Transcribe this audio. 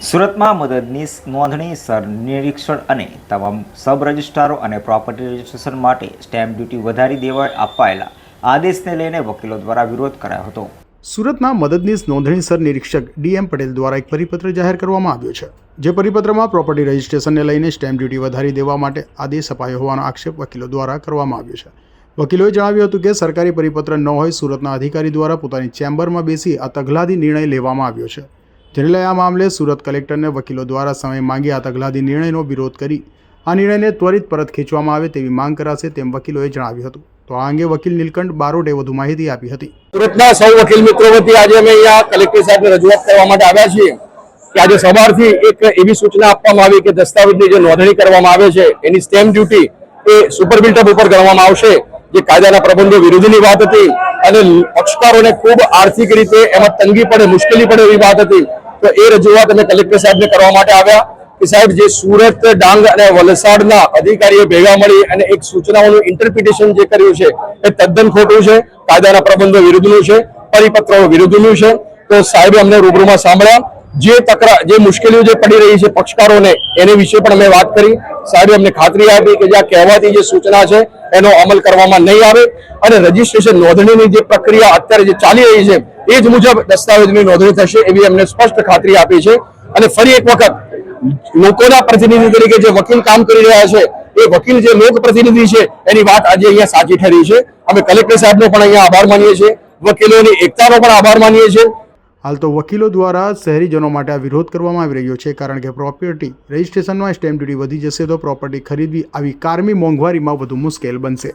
સુરતમાં મદદનીશ નોંધણીસર નિરીક્ષણ અને તમામ સબ રજિસ્ટ્રારો અને પ્રોપર્ટી રજિસ્ટ્રેશન માટે સ્ટેમ્પ ડ્યુટી વધારી દેવા અપાયેલા આદેશને લઈને વકીલો દ્વારા વિરોધ કરાયો હતો। સુરતમાં મદદનીશ નોંધણીસર નિરીક્ષક ડીએમ પટેલ દ્વારા એક પરિપત્ર જાહેર કરવામાં આવ્યો છે, જે પરિપત્રમાં પ્રોપર્ટી રજિસ્ટ્રેશનને લઈને સ્ટેમ્પ ડ્યુટી વધારી દેવા માટે આદેશ અપાયો હોવાનો આક્ષેપ વકીલો દ્વારા કરવામાં આવ્યો છે। વકીલોએ જણાવ્યું હતું કે સરકારી પરિપત્ર ન હોય સુરતના અધિકારી દ્વારા પોતાની ચેમ્બરમાં બેસી આ તગલાદી નિર્ણય લેવામાં આવ્યો છે, જેને લઈ આ મામલે સુરત કલેક્ટરને વકીલો દ્વારા સમય માંગી આ તગલાદી નિર્ણયનો વિરોધ કરી આ નિર્ણયને ત્વરિત પરત ખેંચવામાં આવે તેવી માંગ કરાશે તેમ વકીલોએ જણાવ્યું હતું। તો આ અંગે વકીલ નીલકંઠ બારોટે વધુ માહિતી આપી હતી। સુરતના સૌ વકીલ મિત્રો વતી આજે અમે અહીંયા કલેક્ટર સાહેબને રજૂઆત કરવા માટે આવ્યા છીએ કે આજે સવારથી એક એવી સૂચના આપવામાં આવી કે દસ્તાવેજની જે નોંધણી કરવામાં આવે છે એની સ્ટેમ્પ ડ્યુટી એ સુપર બિલ્ટઅપ ઉપર ગણવામાં આવશે, જે કાયદાના પ્રબંધો વિરુદ્ધની વાત હતી અને પક્ષકારોને ખૂબ આર્થિક રીતે એમાં તંગી પડે, મુશ્કેલી પડે એવી વાત હતી। તો એ રજૂઆત અમે કલેક્ટર સાહેબને કરવા માટે આવ્યા કે સાહેબ જે સુરત, ડાંગ અને વલસાડના અધિકારીઓ ભેગા મળી અને એક સૂચનાઓનું ઇન્ટરપ્રિટેશન જે કર્યું છે એ તદ્દન ખોટું છે, કાયદાના પ્રબંધો વિરુદ્ધનું છે, પરિપત્રો વિરુદ્ધનું છે। તો સાહેબે અમને રૂબરૂમાં સાંભળ્યા, જે મુશ્કેલીઓ જે પડી રહી છે પક્ષકારોને એની વિશે પણ અમે વાત કરી। સાહેબે અમને ખાતરી આપી કે જે આ કહેવાતી જે સૂચના છે એનો અમલ કરવામાં નહીં આવે અને રજીસ્ટ્રેશન નોંધણીની જે પ્રક્રિયા અત્યારે જે ચાલી રહી છે એ જ મુજબ દસ્તાવેજની નોંધણી થશે એવી અમને સ્પષ્ટ ખાતરી આપી છે। અને ફરી એક વખત લોકોના પ્રતિનિધિ તરીકે જે વકીલ કામ કરી રહ્યા છે એ વકીલ જે લોક પ્રતિનિધિ છે એની વાત આજે અહીંયા સાચી ઠરી છે। અમે કલેક્ટર સાહેબનો પણ અહીંયા આભાર માનીએ છીએ, વકીલોની એકતાનો પણ આભાર માનીએ છીએ। હાલ તો વકીલો દ્વારા શહેરીજનો માટે આ વિરોધ કરવામાં આવી રહ્યો છે, કારણ કે પ્રોપર્ટી રજિસ્ટ્રેશનમાં સ્ટેમ્પ ડ્યુટી વધી જશે તો પ્રોપર્ટી ખરીદવી આવી કાયમી મોંઘવારીમાં વધુ મુશ્કેલ બનશે।